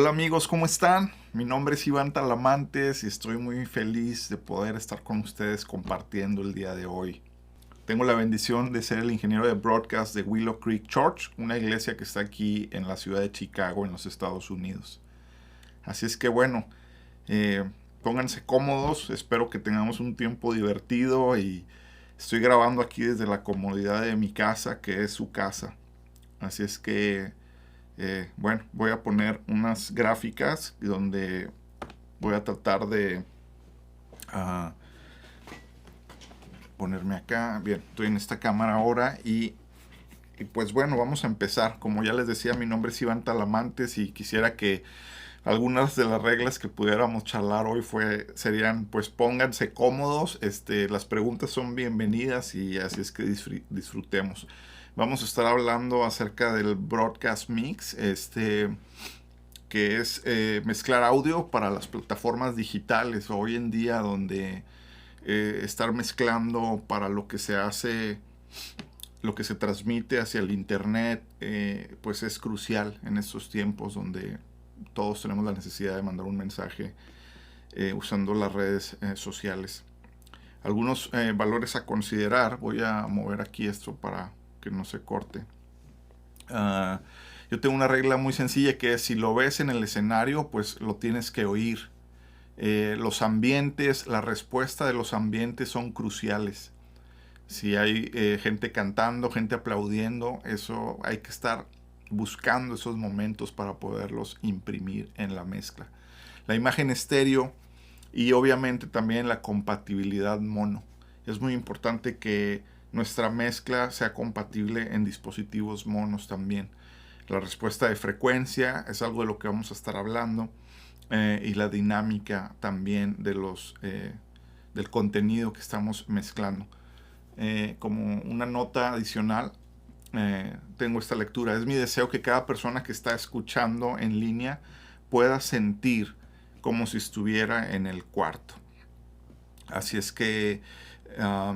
Hola amigos, ¿cómo están? Mi nombre es Iván Talamantes y estoy muy feliz de poder estar con ustedes compartiendo el día de hoy. Tengo la bendición de ser el ingeniero de broadcast de Willow Creek Church, una iglesia que está aquí en la ciudad de Chicago, en los Estados Unidos. Así es que bueno, eh, pónganse cómodos, espero que tengamos un tiempo divertido y estoy grabando aquí desde la comodidad de mi casa, que es su casa. Así es que bueno, voy a poner unas gráficas donde voy a tratar de uh, ponerme acá. Bien, estoy en esta cámara ahora y pues bueno, vamos a empezar. Como ya les decía, mi nombre es Iván Talamantes y quisiera que algunas de las reglas que pudiéramos charlar hoy serían, pues pónganse cómodos, las preguntas son bienvenidas y así es que disfrutemos. Vamos a estar hablando acerca del broadcast mix, que es mezclar audio para las plataformas digitales hoy en día, donde estar mezclando para lo que se hace, lo que se transmite hacia el internet, pues es crucial en estos tiempos donde todos tenemos la necesidad de mandar un mensaje usando las redes sociales. Algunos valores a considerar. Voy a mover aquí esto para que no se corte. Yo tengo una regla muy sencilla, que es: si lo ves en el escenario, pues lo tienes que oír. Los ambientes, la respuesta de los ambientes son cruciales. Si hay gente cantando, gente aplaudiendo, eso hay que estar buscando esos momentos para poderlos imprimir en la mezcla. La imagen estéreo y obviamente también la compatibilidad mono. Es muy importante que nuestra mezcla sea compatible en dispositivos monos también. La respuesta de frecuencia es algo de lo que vamos a estar hablando, y la dinámica también del contenido que estamos mezclando. Como una nota adicional, tengo esta lectura: es mi deseo que cada persona que está escuchando en línea pueda sentir como si estuviera en el cuarto. Así es que uh,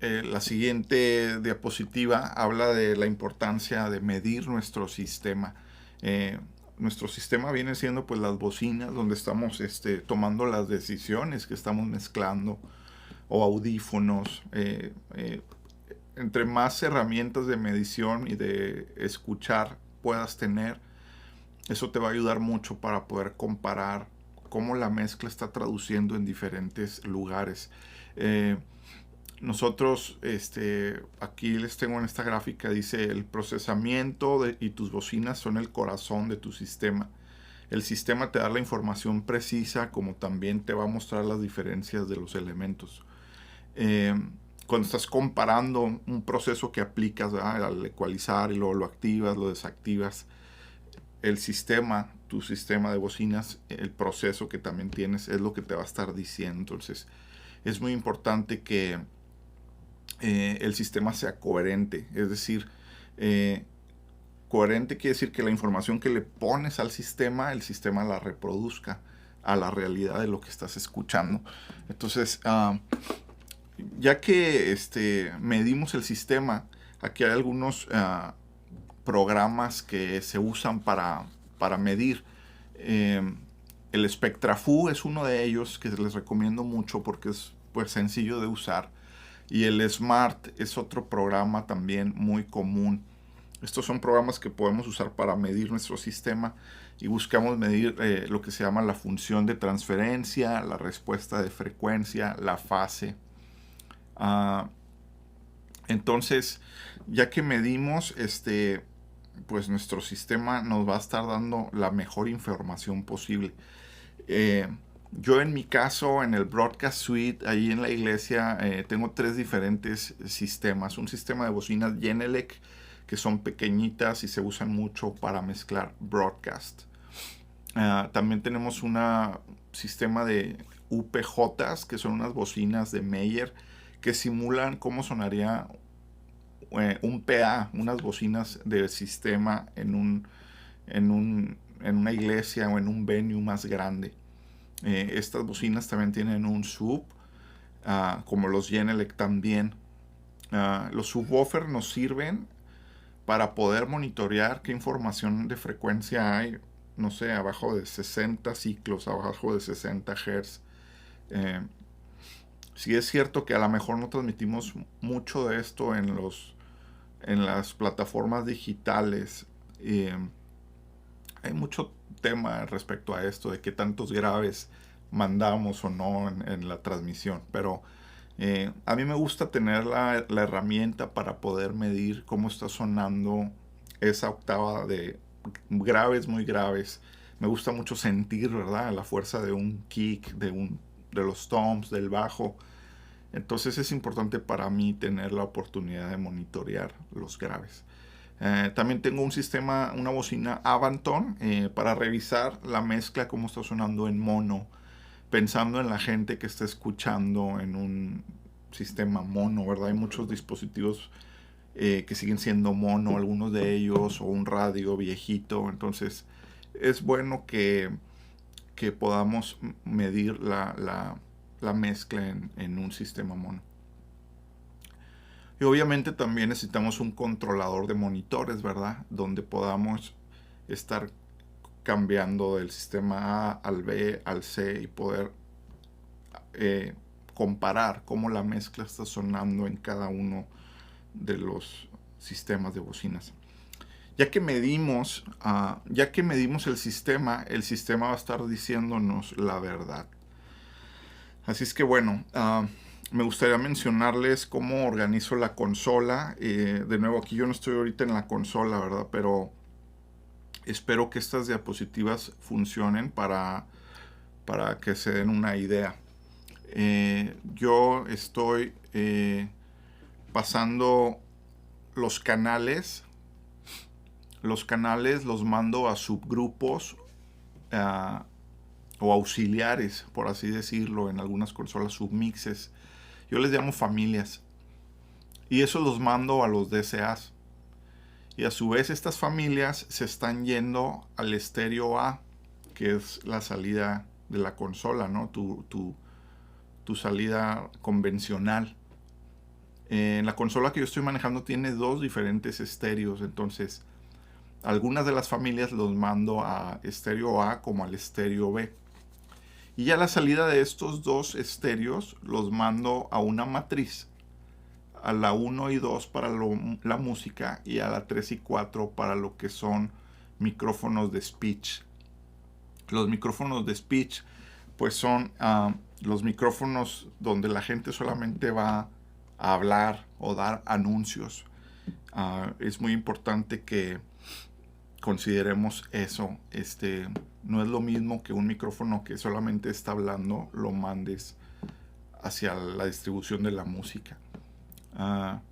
la siguiente diapositiva habla de la importancia de medir nuestro sistema. Nuestro sistema viene siendo pues las bocinas donde estamos tomando las decisiones que estamos mezclando, o audífonos. Entre más herramientas de medición y de escuchar puedas tener, eso te va a ayudar mucho para poder comparar cómo la mezcla está traduciendo en diferentes lugares. Nosotros, aquí les tengo en esta gráfica, dice: el procesamiento y tus bocinas son el corazón de tu sistema. El sistema te da la información precisa, como también te va a mostrar las diferencias de los elementos. Cuando estás comparando un proceso que aplicas, ¿verdad?, al ecualizar, y luego lo activas, lo desactivas, el sistema, tu sistema de bocinas, el proceso que también tienes, es lo que te va a estar diciendo. Entonces es muy importante que el sistema sea coherente. Es decir, coherente quiere decir que la información que le pones al sistema, el sistema la reproduzca a la realidad de lo que estás escuchando. Entonces, ya que medimos el sistema, aquí hay algunos programas que se usan para medir. El SpectraFu es uno de ellos que les recomiendo mucho porque es pues sencillo de usar. Y el Smart es otro programa también muy común. Estos son programas que podemos usar para medir nuestro sistema, y buscamos medir lo que se llama la función de transferencia, la respuesta de frecuencia, la fase. Entonces, ya que medimos, pues nuestro sistema nos va a estar dando la mejor información posible. Yo en mi caso, en el Broadcast Suite, ahí en la iglesia, tengo 3 diferentes sistemas. Un sistema de bocinas Genelec, que son pequeñitas y se usan mucho para mezclar broadcast. También tenemos un sistema de UPJs, que son unas bocinas de Meyer, que simulan cómo sonaría un PA, unas bocinas de sistema en una iglesia o en un venue más grande. Estas bocinas también tienen un sub, como los Genelec también. Los subwoofers nos sirven para poder monitorear qué información de frecuencia hay, no sé, abajo de 60 ciclos, abajo de 60 Hz. Eh, sí es cierto que a lo mejor no transmitimos mucho de esto en las plataformas digitales. Eh, Hay mucho tema respecto a esto, de qué tantos graves mandamos o no en la transmisión, pero a mí me gusta tener la herramienta para poder medir cómo está sonando esa octava de graves, muy graves. Me gusta mucho sentir, ¿verdad? La fuerza de un kick, de los toms, del bajo. Entonces es importante para mí tener la oportunidad de monitorear los graves. También tengo un sistema, una bocina Avanton para revisar la mezcla, cómo está sonando en mono, pensando en la gente que está escuchando en un sistema mono, ¿verdad? Hay muchos dispositivos que siguen siendo mono, algunos de ellos, o un radio viejito. Entonces es bueno que podamos medir la mezcla en un sistema mono. Y obviamente también necesitamos un controlador de monitores, ¿verdad? Donde podamos estar cambiando del sistema A al B al C y poder comparar cómo la mezcla está sonando en cada uno de los sistemas de bocinas. Ya que medimos el sistema va a estar diciéndonos la verdad. Así es que bueno, me gustaría mencionarles cómo organizo la consola. De nuevo, aquí yo no estoy ahorita en la consola, ¿verdad? Pero espero que estas diapositivas funcionen para que se den una idea. Yo estoy pasando los canales. Los canales los mando a subgrupos o auxiliares, por así decirlo, en algunas consolas, submixes. Yo les llamo familias. Y eso los mando a los DCAs. Y a su vez estas familias se están yendo al estéreo A, que es la salida de la consola, ¿no? Tu salida convencional. La consola que yo estoy manejando tiene dos diferentes estéreos, entonces algunas de las familias los mando a estéreo A como al estéreo B. Y ya la salida de estos dos estéreos los mando a una matriz, a la 1 y 2 para la música y a la 3 y 4 para lo que son micrófonos de speech. Los micrófonos de speech pues son los micrófonos donde la gente solamente va a hablar o dar anuncios. Es muy importante que consideremos eso. No es lo mismo que un micrófono que solamente está hablando lo mandes hacia la distribución de la música.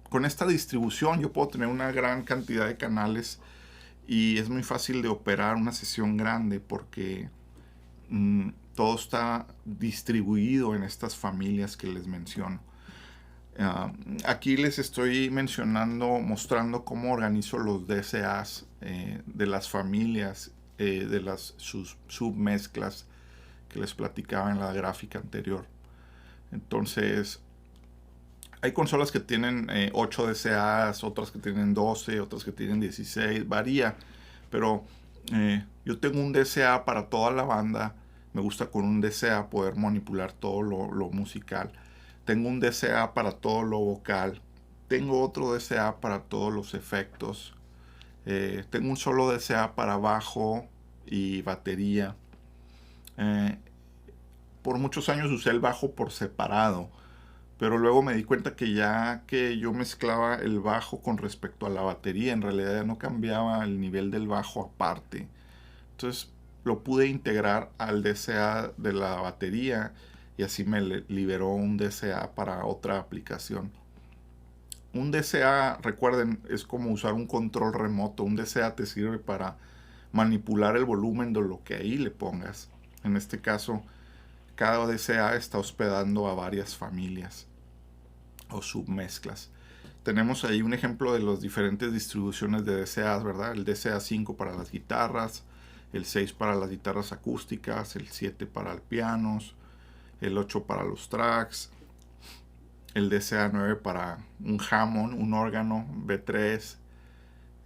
Con esta distribución yo puedo tener una gran cantidad de canales y es muy fácil de operar una sesión grande porque todo está distribuido en estas familias que les menciono. Aquí les estoy mostrando cómo organizo los DCAs de las familias, de las submezclas que les platicaba en la gráfica anterior. Entonces, hay consolas que tienen 8 DCAs, otras que tienen 12, otras que tienen 16, varía. Pero yo tengo un DCA para toda la banda. Me gusta con un DCA poder manipular todo lo musical. Tengo un DCA para todo lo vocal. Tengo otro DCA para todos los efectos. Tengo un solo DCA para bajo y batería. Por muchos años usé el bajo por separado. Pero luego me di cuenta que ya que yo mezclaba el bajo con respecto a la batería, en realidad ya no cambiaba el nivel del bajo aparte. Entonces lo pude integrar al DCA de la batería y así me liberó un DCA para otra aplicación. Un DCA, recuerden, es como usar un control remoto. Un DCA te sirve para manipular el volumen de lo que ahí le pongas. En este caso, cada DCA está hospedando a varias familias o submezclas. Tenemos ahí un ejemplo de las diferentes distribuciones de DCAs, ¿verdad? El DCA 5 para las guitarras, el 6 para las guitarras acústicas, el 7 para los pianos, el 8 para los tracks, el DCA 9 para un Hammond, un órgano, B3,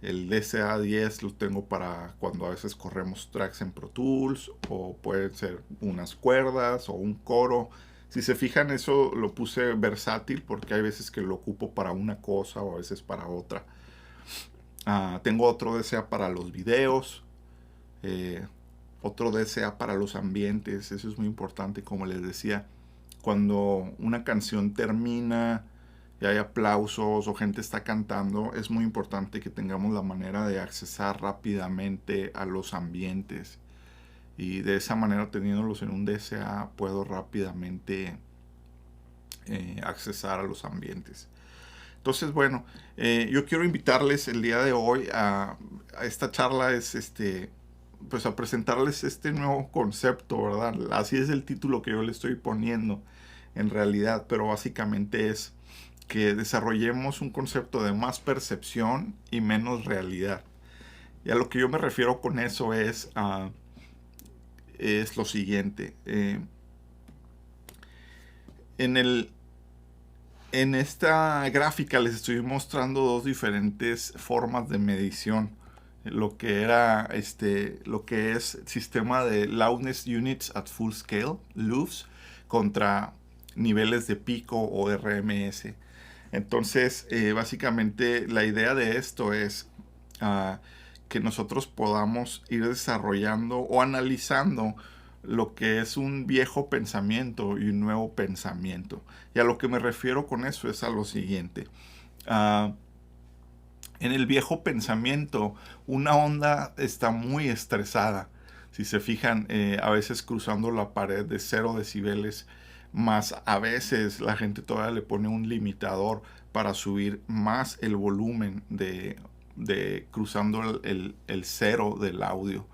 El DSA-10 lo tengo para cuando a veces corremos tracks en Pro Tools, o pueden ser unas cuerdas o un coro. Si se fijan, eso lo puse versátil porque hay veces que lo ocupo para una cosa o a veces para otra. Tengo otro DSA para los videos, eh, otro DSA para los ambientes. Eso es muy importante, como les decía. Cuando una canción termina y hay aplausos o gente está cantando, es muy importante que tengamos la manera de accesar rápidamente a los ambientes. Y de esa manera, teniéndolos en un DSA, puedo rápidamente accesar a los ambientes. Entonces, bueno, yo quiero invitarles el día de hoy a esta charla, pues a presentarles este nuevo concepto, ¿verdad? Así es el título que yo le estoy poniendo en realidad, pero básicamente es que desarrollemos un concepto de más percepción y menos realidad. Y a lo que yo me refiero con eso es lo siguiente. En esta gráfica les estoy mostrando dos diferentes formas de medición. Lo que era lo que es sistema de loudness units at full scale, LUFS, contra niveles de pico o RMS. Entonces, básicamente la idea de esto es que nosotros podamos ir desarrollando o analizando lo que es un viejo pensamiento y un nuevo pensamiento. Y a lo que me refiero con eso es a lo siguiente. En el viejo pensamiento, una onda está muy estresada. Si se fijan, a veces cruzando la pared de 0 decibeles, más a veces la gente todavía le pone un limitador para subir más el volumen de cruzando el 0 del audio.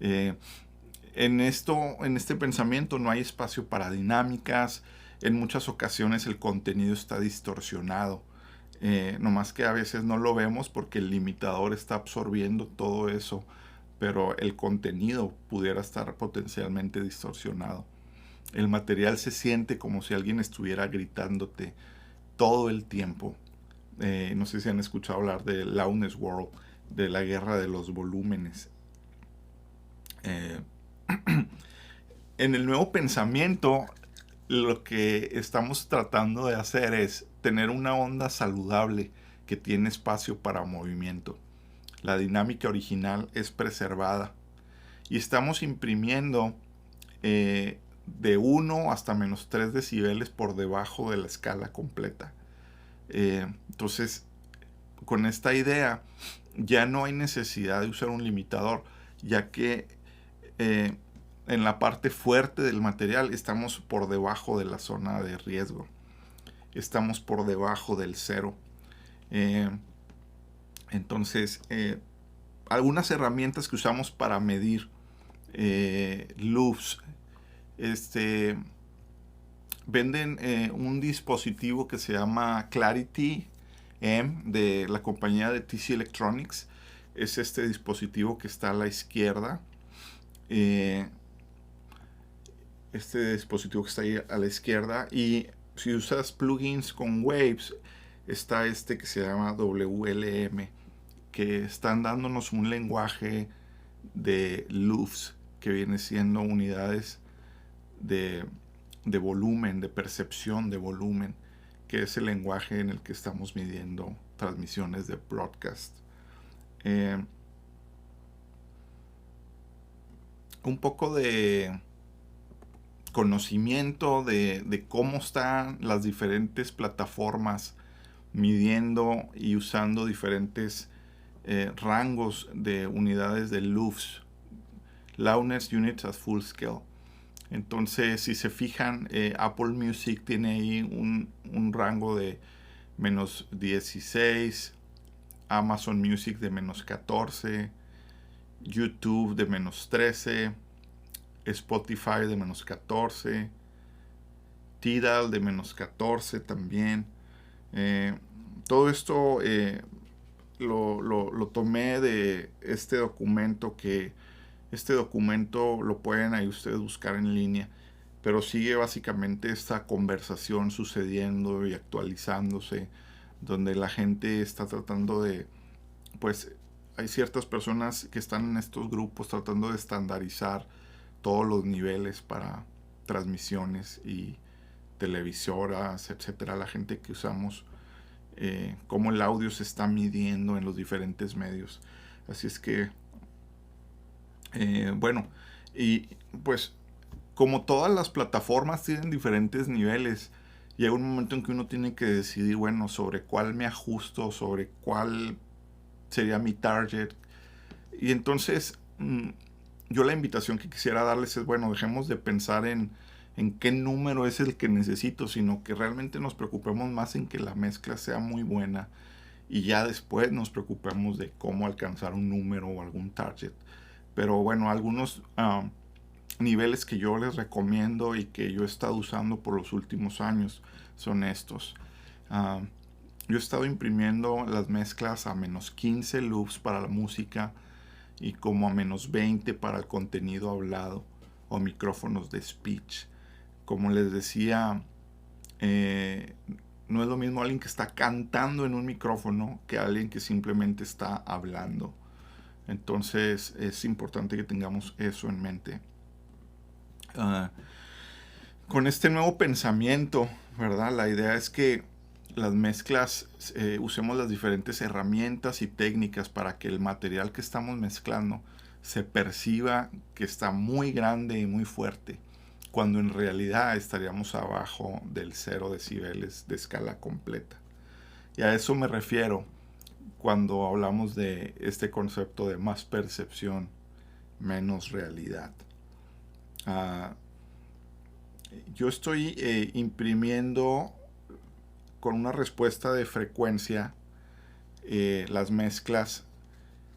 En este pensamiento no hay espacio para dinámicas. En muchas ocasiones el contenido está distorsionado. No más que a veces no lo vemos porque el limitador está absorbiendo todo eso, pero el contenido pudiera estar potencialmente distorsionado. El material se siente como si alguien estuviera gritándote todo el tiempo. No sé si han escuchado hablar de Loudness World, de la guerra de los volúmenes. En el nuevo pensamiento, lo que estamos tratando de hacer es tener una onda saludable que tiene espacio para movimiento. La dinámica original es preservada y estamos imprimiendo de 1 hasta menos 3 decibeles por debajo de la escala completa. Entonces, con esta idea ya no hay necesidad de usar un limitador, ya que en la parte fuerte del material estamos por debajo de la zona de riesgo. Estamos por debajo del 0. Entonces, algunas herramientas que usamos para medir loops, venden un dispositivo que se llama Clarity M de la compañía de TC Electronics. Es este dispositivo que está a la izquierda. Este dispositivo que está ahí a la izquierda, y si usas plugins con Waves, está este que se llama WLM, que están dándonos un lenguaje de loops que viene siendo unidades de volumen, de percepción de volumen, que es el lenguaje en el que estamos midiendo transmisiones de broadcast. Un poco de conocimiento de cómo están las diferentes plataformas midiendo y usando diferentes rangos de unidades de LUFS, Loudness Units at Full Scale. Entonces, si se fijan, Apple Music tiene ahí un rango de menos 16, Amazon Music de menos 14, YouTube de menos 13, Spotify de menos 14, Tidal de menos 14 también. Todo esto lo tomé de este documento, que este documento lo pueden ahí ustedes buscar en línea, pero sigue básicamente esta conversación sucediendo y actualizándose, donde la gente está tratando de, pues, hay ciertas personas que están en estos grupos tratando de estandarizar todos los niveles para transmisiones y televisoras, etcétera, la gente que usamos, cómo el audio se está midiendo en los diferentes medios. Así es que, bueno, y pues como todas las plataformas tienen diferentes niveles, llega un momento en que uno tiene que decidir, bueno, sobre cuál me ajusto, sobre cuál sería mi target. Y entonces, yo la invitación que quisiera darles es, bueno, dejemos de pensar en qué número es el que necesito, sino que realmente nos preocupemos más en que la mezcla sea muy buena y ya después nos preocupemos de cómo alcanzar un número o algún target. Pero bueno, algunos niveles que yo les recomiendo y que yo he estado usando por los últimos años son estos. Yo he estado imprimiendo las mezclas a menos 15 loops para la música y como a menos 20 para el contenido hablado o micrófonos de speech. Como les decía, no es lo mismo alguien que está cantando en un micrófono que alguien que simplemente está hablando. Entonces es importante que tengamos eso en mente. Con este nuevo pensamiento, ¿verdad? La idea es que las mezclas, usemos las diferentes herramientas y técnicas para que el material que estamos mezclando se perciba que está muy grande y muy fuerte, cuando en realidad estaríamos abajo del 0 decibeles de escala completa. Y a eso me refiero cuando hablamos de este concepto de más percepción, menos realidad. Yo estoy imprimiendo con una respuesta de frecuencia las mezclas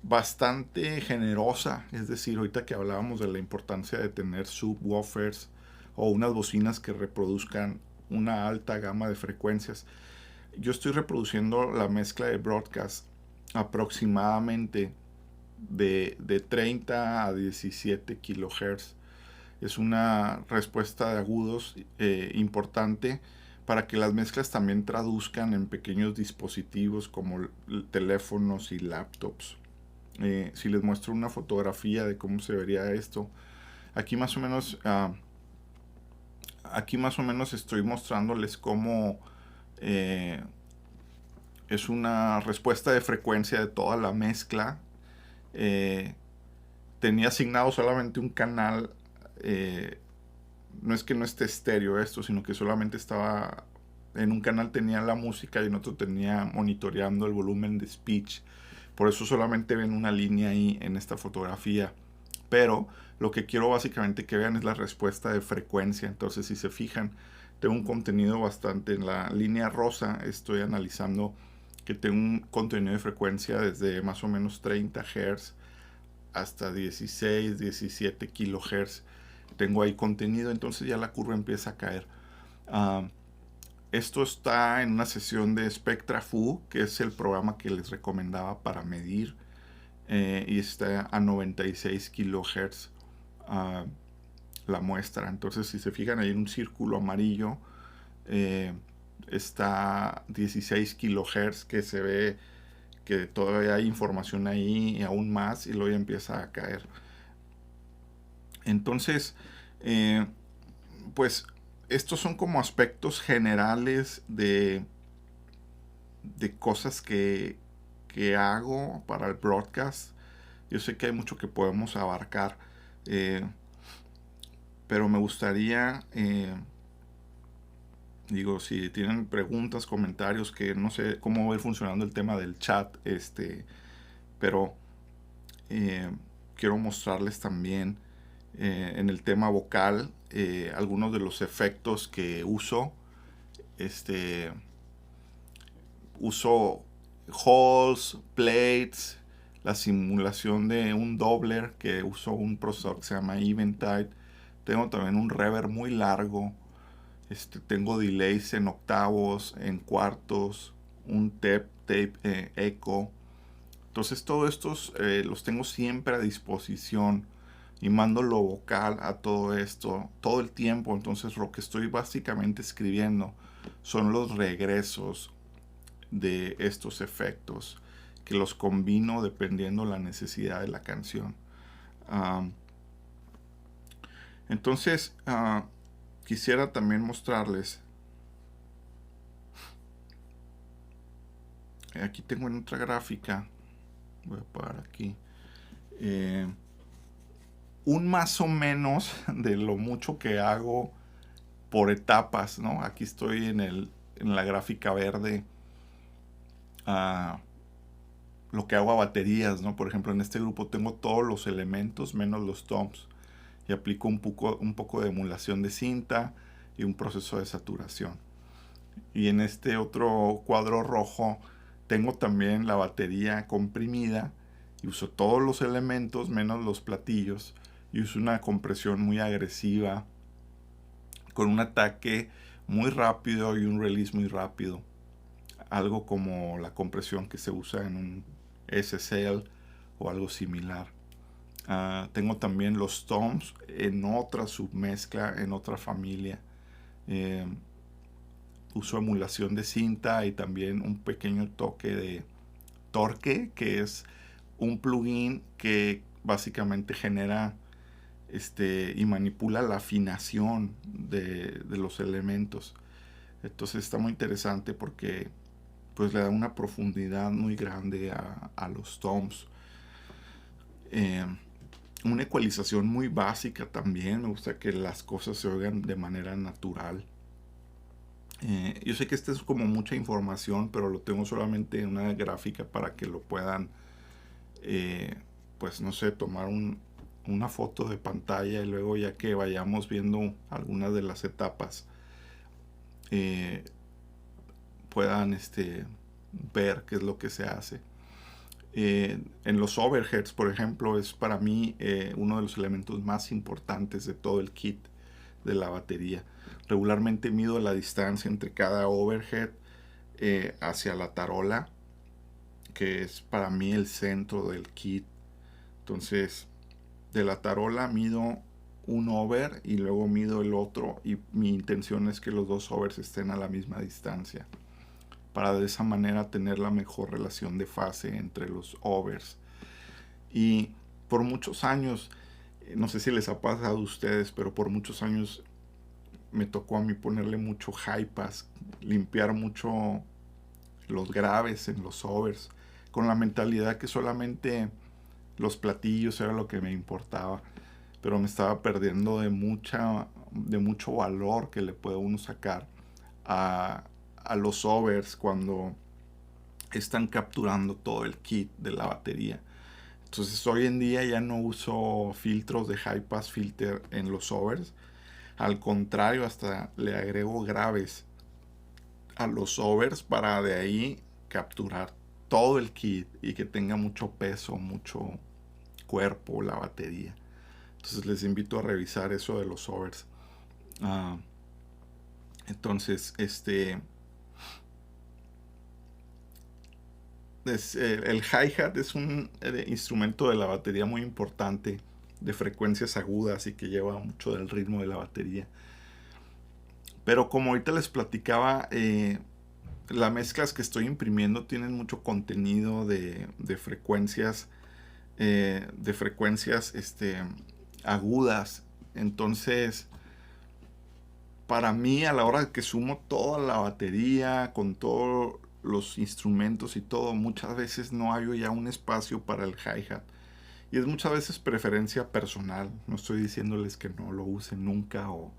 bastante generosa, es decir, ahorita que hablábamos de la importancia de tener subwoofers o unas bocinas que reproduzcan una alta gama de frecuencias, yo estoy reproduciendo la mezcla de broadcast aproximadamente de 30 a 17 kilohertz. Es una respuesta de agudos importante para que las mezclas también traduzcan en pequeños dispositivos como teléfonos y laptops. Si les muestro una fotografía de cómo se vería esto, aquí más o menos, estoy mostrándoles cómo es una respuesta de frecuencia de toda la mezcla. Tenía asignado solamente un canal. No es que no esté estéreo esto, sino que solamente estaba en un canal tenía la música y en otro tenía monitoreando el volumen de speech. Por eso solamente ven una línea ahí en esta fotografía. Pero lo que quiero básicamente que vean es la respuesta de frecuencia. Entonces, si se fijan, tengo un contenido bastante en la línea rosa. Estoy analizando que tengo un contenido de frecuencia desde más o menos 30 Hz hasta 16, 17 kHz. Tengo ahí contenido, entonces ya la curva empieza a caer. Esto está en una sesión de SpectraFu, que es el programa que les recomendaba para medir, y está a 96 kHz la muestra. Entonces, si se fijan ahí en un círculo amarillo, está 16 kHz, que se ve que todavía hay información ahí y aún más, y luego ya empieza a caer. Entonces, pues estos son como aspectos generales de cosas que hago para el broadcast. Yo sé que hay mucho que podemos abarcar, pero me gustaría, si tienen preguntas, comentarios, que no sé cómo va a ir funcionando el tema del chat, pero quiero mostrarles también en el tema vocal algunos de los efectos que uso. Uso halls, plates, la simulación de un doubler, que uso un procesador que se llama Eventide. Tengo también un reverb muy largo. Tengo delays en octavos, en cuartos, un tape echo. Entonces todos estos los tengo siempre a disposición y mando lo vocal a todo esto todo el tiempo. Entonces lo que estoy básicamente escribiendo son los regresos de estos efectos que los combino dependiendo la necesidad de la canción. Entonces, quisiera también mostrarles. Aquí tengo en otra gráfica. Voy a parar aquí. Un más o menos de lo mucho que hago por etapas, ¿no? Aquí estoy en la gráfica verde. Lo que hago a baterías, ¿no? Por ejemplo, en este grupo tengo todos los elementos menos los toms. Y aplico un poco de emulación de cinta y un proceso de saturación. Y en este otro cuadro rojo tengo también la batería comprimida y uso todos los elementos menos los platillos y uso una compresión muy agresiva con un ataque muy rápido y un release muy rápido, algo como la compresión que se usa en un SSL o algo similar. Tengo también los toms en otra submezcla, en otra familia. Uso emulación de cinta y también un pequeño toque de Torque, que es un plugin que básicamente genera y manipula la afinación de los elementos. Entonces está muy interesante porque pues le da una profundidad muy grande a los toms. Una ecualización muy básica también. Me gusta que las cosas se oigan de manera natural. Yo sé que esta es como mucha información, pero lo tengo solamente en una gráfica para que lo puedan, pues no sé, tomar una foto de pantalla y luego ya que vayamos viendo algunas de las etapas, puedan ver qué es lo que se hace. En los overheads, por ejemplo, es para mí uno de los elementos más importantes de todo el kit de la batería. Regularmente mido la distancia entre cada overhead hacia la tarola, que es para mí el centro del kit. Entonces, de la tarola mido un over y luego mido el otro, y mi intención es que los dos overs estén a la misma distancia para de esa manera tener la mejor relación de fase entre los overs. Y por muchos años, no sé si les ha pasado a ustedes, pero por muchos años me tocó a mí ponerle mucho high pass, limpiar mucho los graves en los overs, con la mentalidad que solamente los platillos era lo que me importaba, pero me estaba perdiendo de mucho valor que le puede uno sacar a los overs cuando están capturando todo el kit de la batería. Entonces hoy en día ya no uso filtros de high pass filter en los overs. Al contrario, hasta le agrego graves a los overs para de ahí capturar todo el kit y que tenga mucho peso, mucho cuerpo la batería. Entonces les invito a revisar eso de los overs. Entonces, el hi-hat es un instrumento de la batería muy importante, de frecuencias agudas y que lleva mucho del ritmo de la batería. Pero como ahorita les platicaba, las mezclas que estoy imprimiendo tienen mucho contenido de frecuencias, agudas. Entonces, para mí, a la hora de que sumo toda la batería con todos los instrumentos y todo, muchas veces no hay ya un espacio para el hi-hat. Y es muchas veces preferencia personal. No estoy diciéndoles que no lo usen nunca o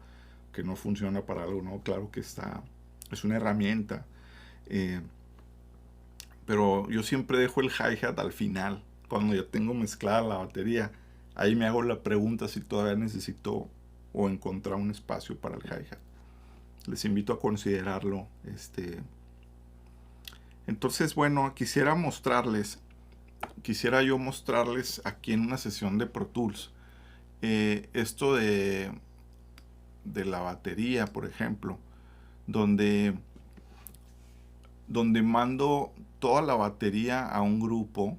que no funciona para algo, no. Claro que es una herramienta. Pero yo siempre dejo el hi-hat al final, cuando ya tengo mezclada la batería. Ahí me hago la pregunta si todavía necesito o encontrar un espacio para el hi-hat. Les invito a considerarlo. Entonces, bueno, quisiera yo mostrarles aquí en una sesión de Pro Tools esto de la batería, por ejemplo, donde mando toda la batería a un grupo.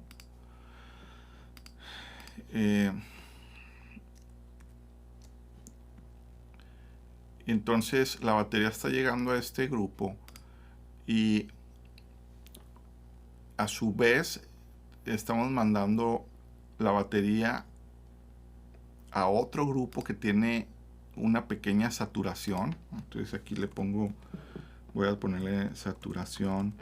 Entonces la batería está llegando a este grupo y a su vez estamos mandando la batería a otro grupo que tiene una pequeña saturación. Entonces aquí le pongo, voy a ponerle saturación,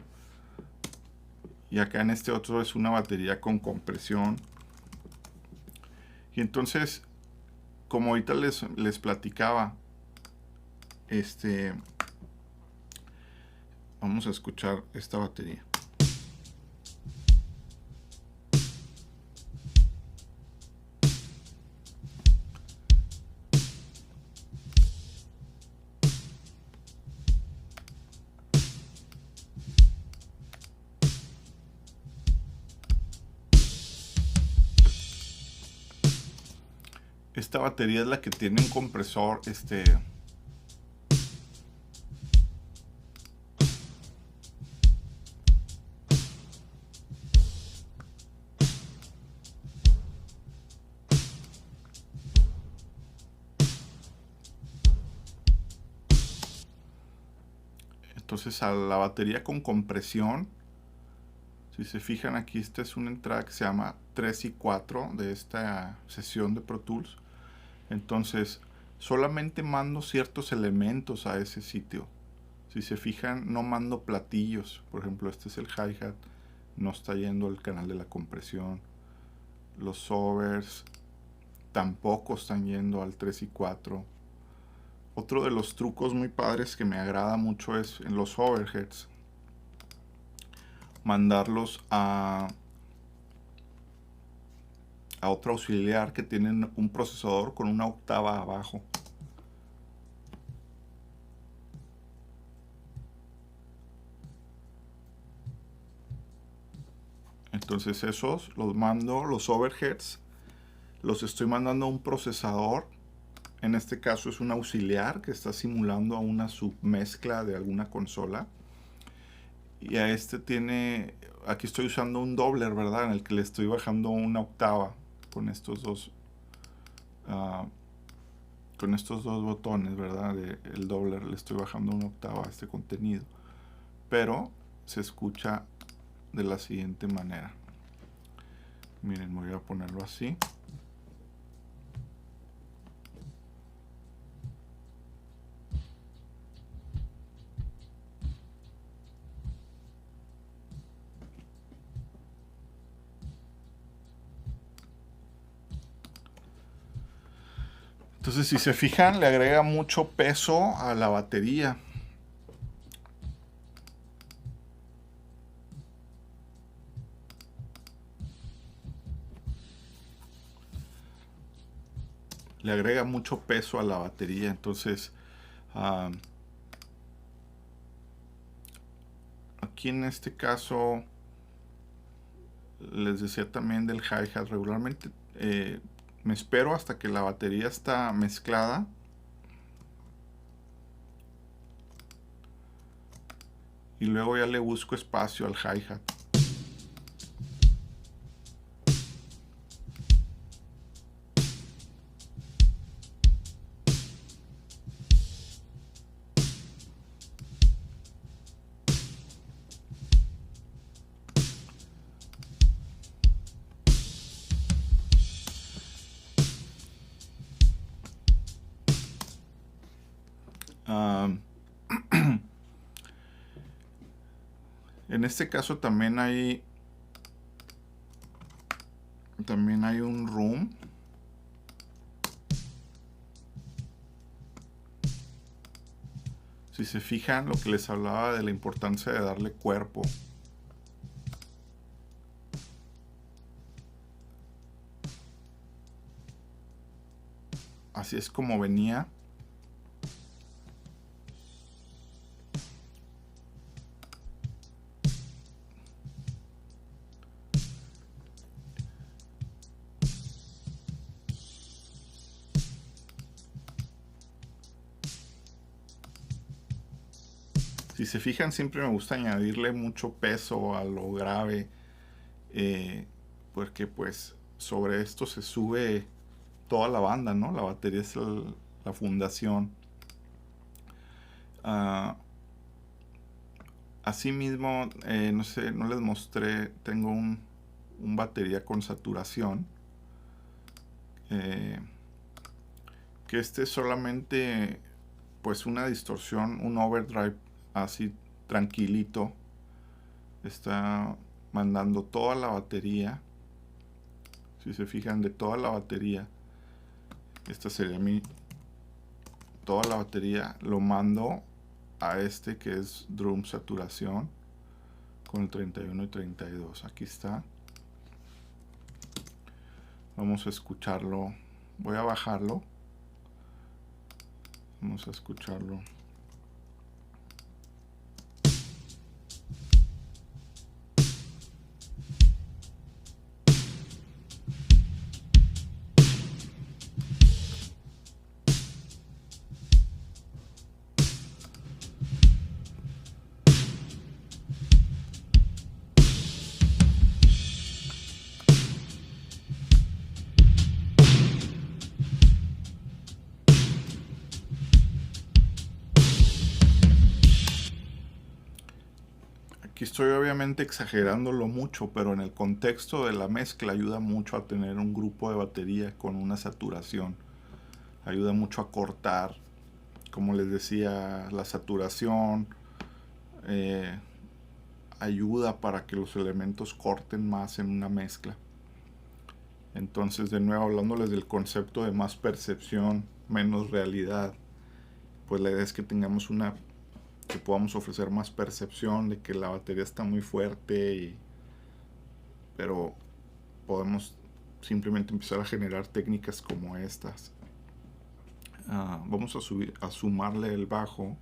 y acá en este otro es una batería con compresión. Y entonces, como ahorita les platicaba, vamos a escuchar esta batería. Esta batería es la que tiene un compresor, entonces a la batería con compresión, si se fijan aquí, esta es una entrada que se llama 3 y 4 de esta sesión de Pro Tools. Entonces solamente mando ciertos elementos a ese sitio. Si se fijan, no mando platillos. Por ejemplo, este es el hi-hat, no está yendo al canal de la compresión. Los overs tampoco están yendo al 3 y 4. Otro de los trucos muy padres que me agrada mucho es en los overheads mandarlos a otro auxiliar que tienen un procesador con una octava abajo. Entonces esos los mando, los overheads, los estoy mandando a un procesador. En este caso es un auxiliar que está simulando a una submezcla de alguna consola. Y a tiene, aquí estoy usando un doubler, ¿verdad? En el que le estoy bajando una octava con estos dos, botones, ¿verdad? El doubler le estoy bajando una octava a este contenido. Pero se escucha de la siguiente manera. Miren, voy a ponerlo así. Entonces, si se fijan, le agrega mucho peso a la batería. Le agrega mucho peso a la batería. Entonces, aquí en este caso, les decía también del hi-hat. Regularmente me espero hasta que la batería está mezclada. Y luego ya le busco espacio al hi-hat. En este caso también hay un room. Si se fijan, lo que les hablaba de la importancia de darle cuerpo. Así es como venía. Si se fijan, siempre me gusta añadirle mucho peso a lo grave, porque pues sobre esto se sube toda la banda, ¿no? La batería es la fundación. Asimismo, no sé, no les mostré, tengo un batería con saturación, que este es solamente pues una distorsión, un overdrive así tranquilito, está mandando toda la batería. Si se fijan, de toda la batería, esta sería toda la batería, lo mando a este que es drum saturación con el 31 y 32. Aquí está. Vamos a escucharlo. Voy a bajarlo. Vamos a escucharlo. Aquí estoy obviamente exagerándolo mucho, pero en el contexto de la mezcla ayuda mucho a tener un grupo de batería con una saturación. Ayuda mucho a cortar, como les decía, la saturación. Ayuda para que los elementos corten más en una mezcla. Entonces, de nuevo, hablándoles del concepto de más percepción, menos realidad, pues la idea es que tengamos que podamos ofrecer más percepción de que la batería está muy fuerte, pero podemos simplemente empezar a generar técnicas como estas. Vamos a sumarle el bajo.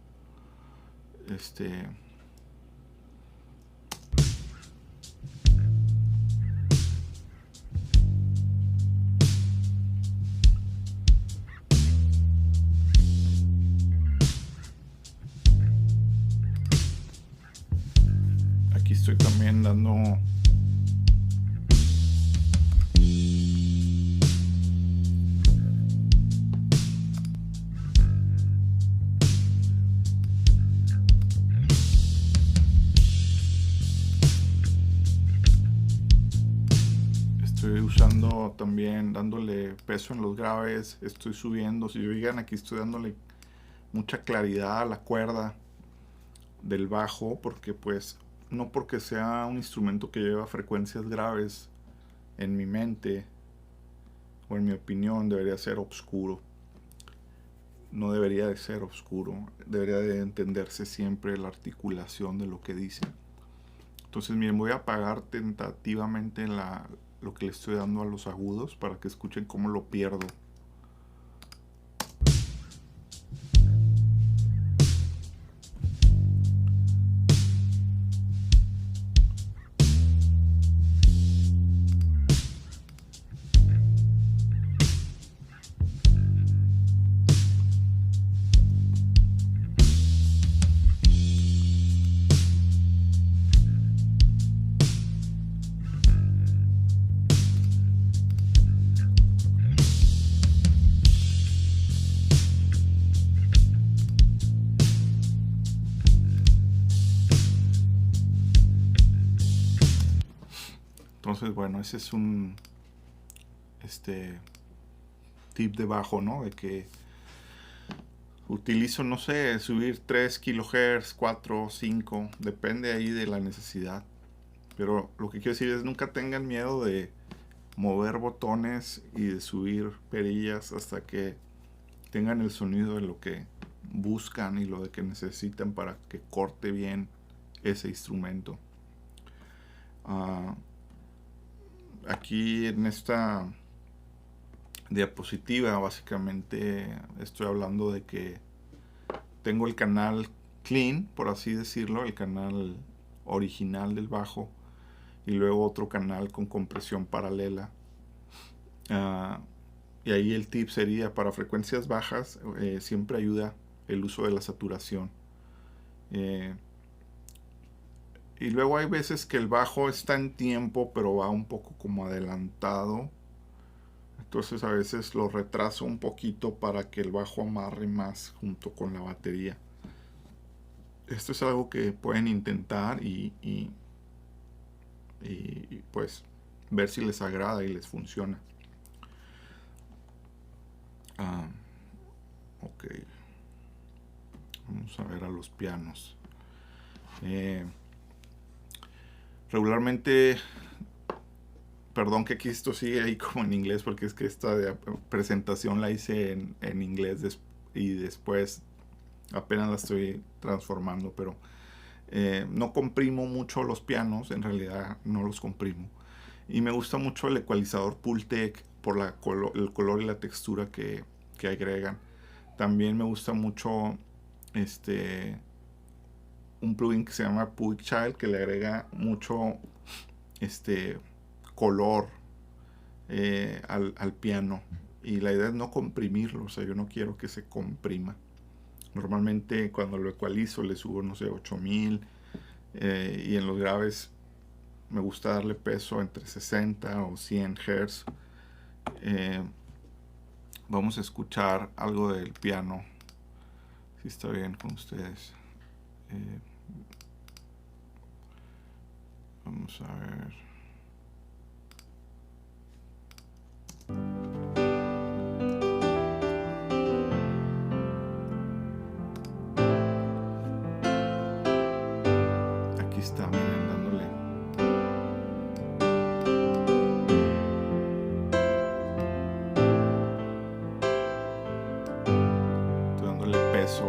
Aquí estoy también dando usando también, dándole peso en los graves. Estoy subiendo, si oigan, aquí estoy dándole mucha claridad a la cuerda del bajo, porque pues no porque sea un instrumento que lleva frecuencias graves, en mi mente o en mi opinión debería ser oscuro. No debería de ser oscuro, debería de entenderse siempre la articulación de lo que dice. Entonces miren, voy a apagar tentativamente lo que le estoy dando a los agudos para que escuchen cómo lo pierdo. Entonces, bueno, ese es un tip de bajo, ¿no? De que utilizo, no sé, subir 3 kHz, 4, 5, depende ahí de la necesidad. Pero lo que quiero decir es nunca tengan miedo de mover botones y de subir perillas hasta que tengan el sonido de lo que buscan y lo de que necesitan para que corte bien ese instrumento. Aquí en esta diapositiva básicamente estoy hablando de que tengo el canal clean, por así decirlo, el canal original del bajo, y luego otro canal con compresión paralela. Y ahí el tip sería, para frecuencias bajas siempre ayuda el uso de la saturación. Y luego hay veces que el bajo está en tiempo, pero va un poco como adelantado. Entonces a veces lo retraso un poquito para que el bajo amarre más junto con la batería. Esto es algo que pueden intentar y pues ver si les agrada y les funciona. Ok, vamos a ver a los pianos. Regularmente, perdón que aquí esto sigue ahí como en inglés, porque es que esta presentación la hice en inglés y después apenas la estoy transformando, pero no comprimo mucho los pianos, en realidad no los comprimo. Y me gusta mucho el ecualizador Pultec por el color y la textura que agregan. También me gusta mucho un plugin que se llama Puig Child, que le agrega mucho color al piano. Y la idea es no comprimirlo, o sea, yo no quiero que se comprima. Normalmente cuando lo ecualizo le subo, no sé, 8000, y en los graves me gusta darle peso entre 60 o 100 Hz. Vamos a escuchar algo del piano, si está bien con ustedes. Vamos a ver. Aquí está, miren, dándole. Estoy dándole peso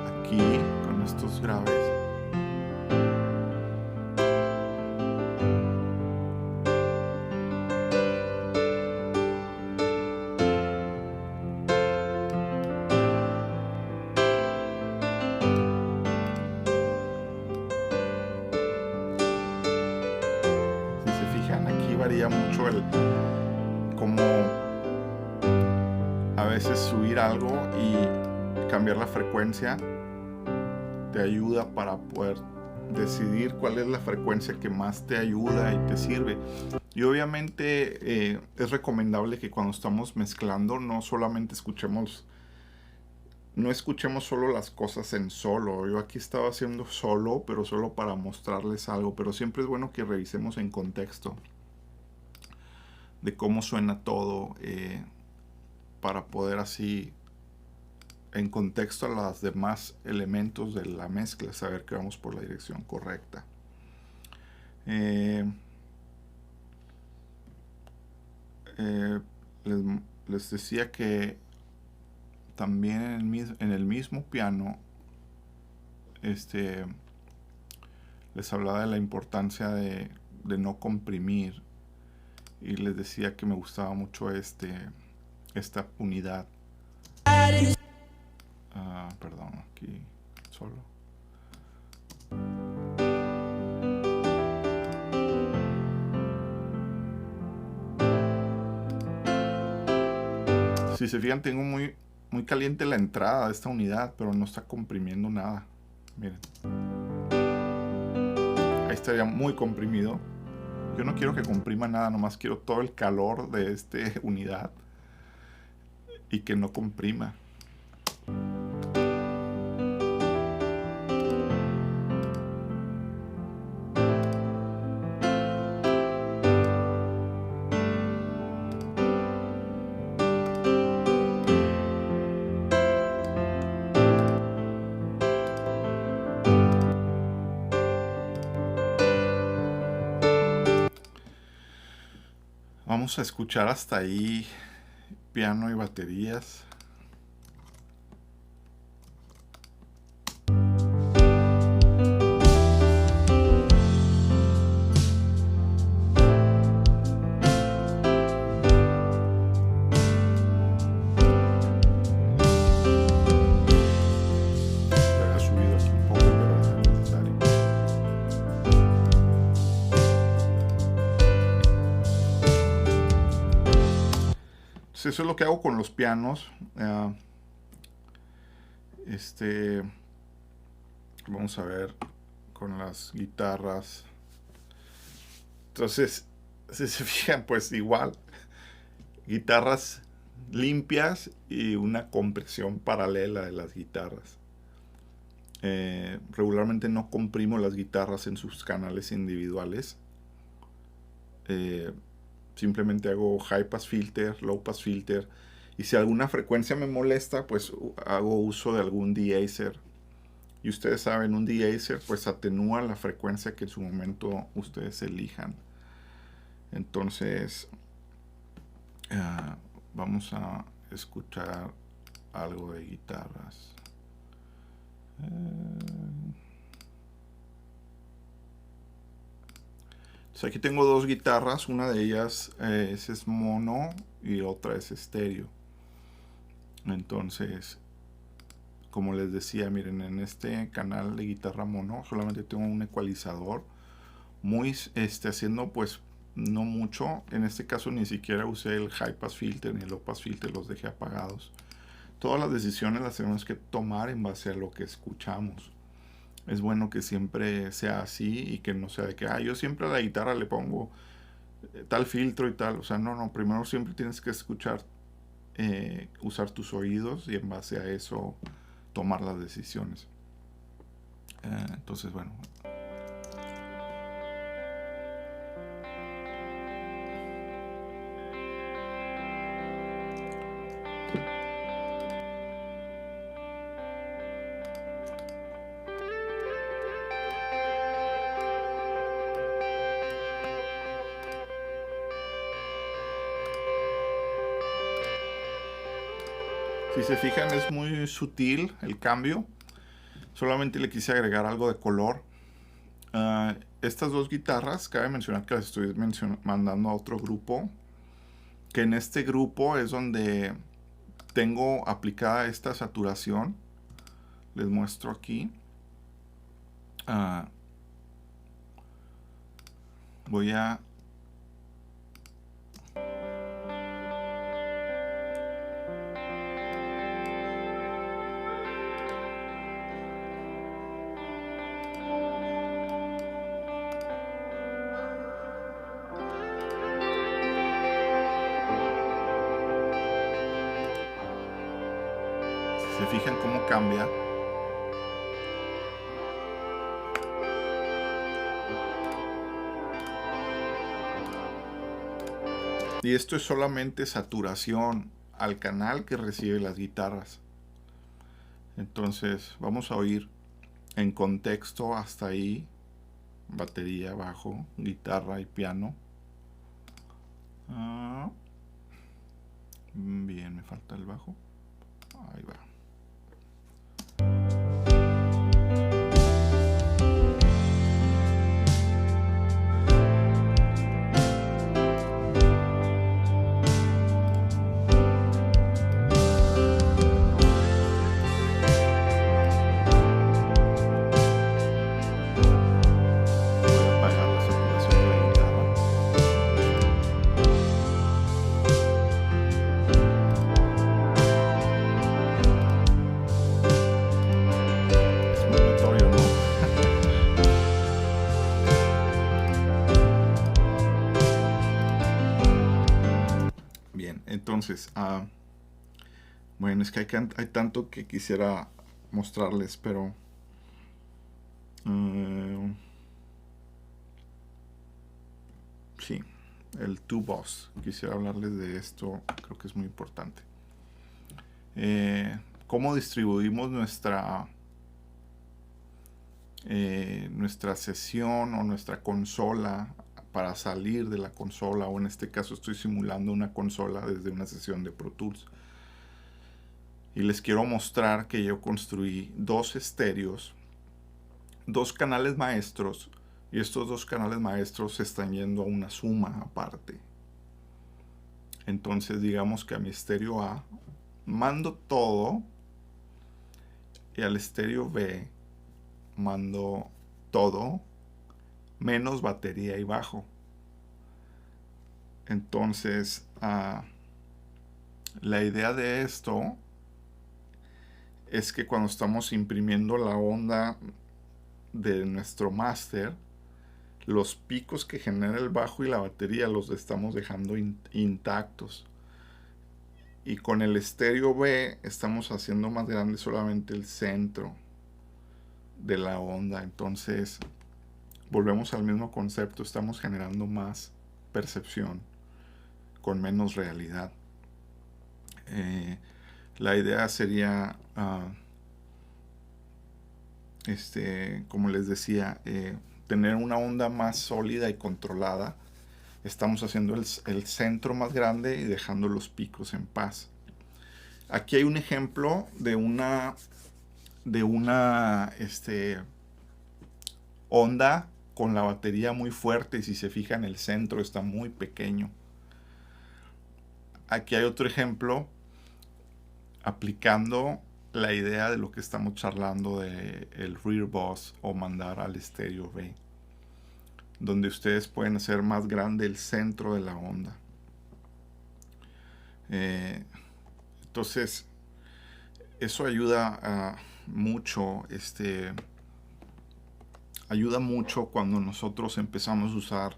aquí con estos graves. Varía mucho como a veces subir algo y cambiar la frecuencia te ayuda para poder decidir cuál es la frecuencia que más te ayuda y te sirve. Y obviamente es recomendable que cuando estamos mezclando no escuchemos solo las cosas en solo. Yo aquí estaba haciendo solo, pero solo para mostrarles algo, pero siempre es bueno que revisemos en contexto de cómo suena todo, para poder así, en contexto a los demás elementos de la mezcla, saber que vamos por la dirección correcta. Les decía que también en el mismo piano les hablaba de la importancia de no comprimir. Y les decía que me gustaba mucho esta unidad. Perdón, aquí solo. Si se fijan, tengo muy caliente la entrada de esta unidad, pero no está comprimiendo nada. Miren. Ahí estaría muy comprimido. Yo no quiero que comprima nada, nomás quiero todo el calor de esta unidad y que no comprima. Vamos a escuchar hasta ahí piano y baterías. Eso es lo que hago con los pianos. Vamos a ver con las guitarras. Entonces, si se fijan, pues igual, guitarras limpias y una compresión paralela de las guitarras. Regularmente no comprimo las guitarras en sus canales individuales. Simplemente hago high pass filter, low pass filter, y si alguna frecuencia me molesta, pues hago uso de algún deesser. Y ustedes saben, un deesser pues atenúa la frecuencia que en su momento ustedes elijan. Entonces, vamos a escuchar algo de guitarras. Aquí tengo dos guitarras, una de ellas es mono y otra es estéreo. Entonces, como les decía, miren, en este canal de guitarra mono solamente tengo un ecualizador, muy haciendo pues no mucho. En este caso ni siquiera usé el high pass filter ni el low pass filter, los dejé apagados. Todas las decisiones las tenemos que tomar en base a lo que escuchamos. Es bueno que siempre sea así y que no sea de que yo siempre a la guitarra le pongo tal filtro y tal. O sea, no, primero siempre tienes que escuchar, usar tus oídos y en base a eso tomar las decisiones. Entonces, bueno. Si se fijan, es muy sutil el cambio. Solamente le quise agregar algo de color. Estas dos guitarras, cabe mencionar que las estoy mandando a otro grupo. Que en este grupo es donde tengo aplicada esta saturación. Les muestro aquí. Voy a... Se fijan cómo cambia. Y esto es solamente saturación al canal que recibe las guitarras. Entonces vamos a oír en contexto hasta ahí. Batería, bajo, guitarra y piano. Bien, me falta el bajo. Ahí va. Entonces, bueno, es que hay tanto que quisiera mostrarles, pero sí, el two-boss. Quisiera hablarles de esto, creo que es muy importante. Cómo distribuimos nuestra sesión o nuestra consola para salir de la consola, o en este caso estoy simulando una consola desde una sesión de Pro Tools. Y les quiero mostrar que yo construí dos estéreos, dos canales maestros, y estos dos canales maestros se están yendo a una suma aparte. Entonces digamos que a mi estéreo A mando todo y al estéreo B mando todo menos batería y bajo. Entonces la idea de esto es que cuando estamos imprimiendo la onda de nuestro máster, los picos que genera el bajo y la batería los estamos dejando intactos. Y con el estéreo B estamos haciendo más grande solamente el centro. de la onda. Entonces, volvemos al mismo concepto, estamos generando más percepción con menos realidad. La idea sería, como les decía, tener una onda más sólida y controlada. Estamos haciendo el centro más grande y dejando los picos en paz. Aquí hay un ejemplo de una onda con la batería muy fuerte, y si se fijan el centro está muy pequeño. Aquí hay otro ejemplo aplicando la idea de lo que estamos charlando de el rear bus o mandar al estéreo B, donde ustedes pueden hacer más grande el centro de la onda. Entonces eso ayuda mucho, ayuda mucho cuando nosotros empezamos a usar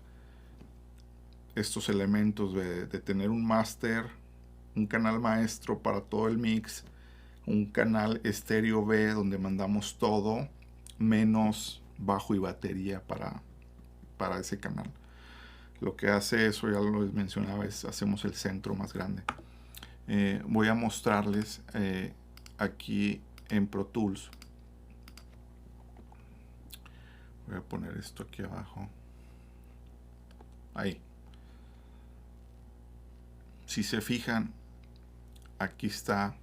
estos elementos de tener un máster, un canal maestro para todo el mix, un canal estéreo B donde mandamos todo menos bajo y batería para ese canal. Lo que hace eso, ya lo mencionaba, es hacemos el centro más grande. Voy a mostrarles aquí en Pro Tools. Voy a poner esto aquí abajo. Ahí. Si se fijan, aquí está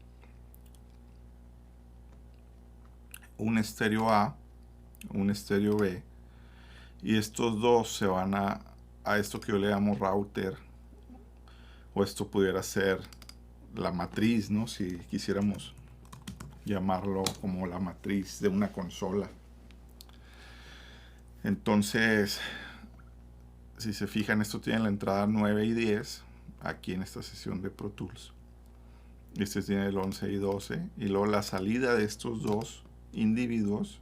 un estéreo A, un estéreo B, y estos dos se van a esto que yo le llamo router, o esto pudiera ser la matriz, ¿no? Si quisiéramos llamarlo como la matriz de una consola. Entonces, si se fijan, esto tiene la entrada 9 y 10 aquí en esta sesión de Pro Tools. Este tiene el 11 y 12, y luego la salida de estos dos individuos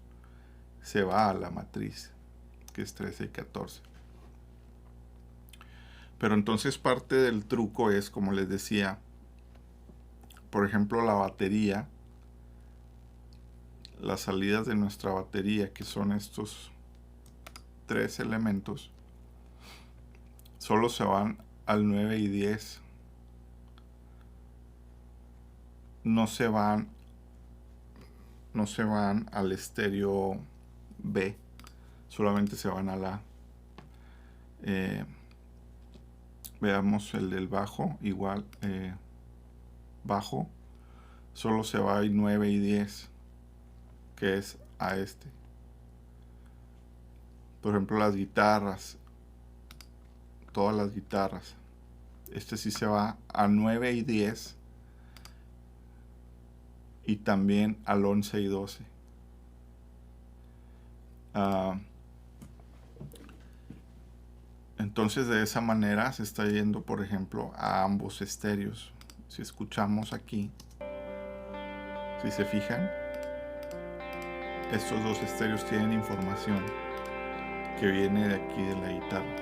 se va a la matriz, que es 13 y 14. Pero entonces parte del truco es, como les decía, por ejemplo, la batería, las salidas de nuestra batería, que son estos tres elementos, solo se van al 9 y 10. No se van al estéreo B, solamente se van a la veamos el del bajo, igual bajo, solo se va a 9 y 10, que es a este. Por ejemplo, las guitarras, todas las guitarras, este sí se va a 9 y 10 y también al 11 y 12. Entonces de esa manera se está yendo, por ejemplo, a ambos estéreos. Si escuchamos aquí, si se fijan, estos dos estéreos tienen información que viene de aquí de la guitarra.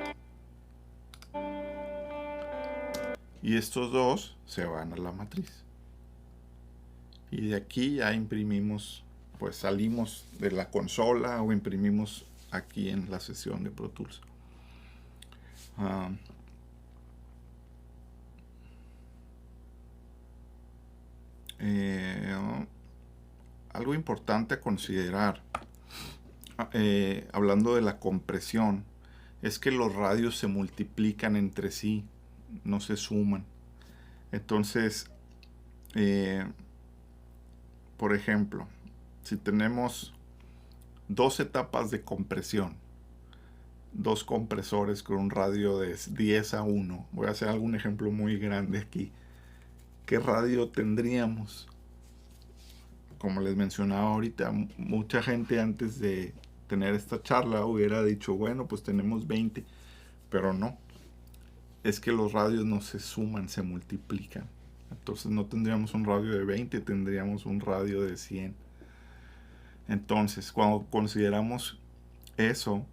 Y estos dos se van a la matriz. Y de aquí ya imprimimos, pues salimos de la consola o imprimimos aquí en la sesión de Pro Tools. Algo importante a considerar, hablando de la compresión, es que los radios se multiplican entre sí, no se suman. Entonces, por ejemplo, si tenemos dos etapas de compresión, dos compresores con un radio de 10 a 1, voy a hacer algún ejemplo muy grande aquí. ¿Qué radio tendríamos? Como les mencionaba ahorita, mucha gente antes de tener esta charla hubiera dicho, bueno, pues tenemos 20, pero no. Es que los radios no se suman, se multiplican. Entonces no tendríamos un radio de 20, tendríamos un radio de 100. Entonces, cuando consideramos eso,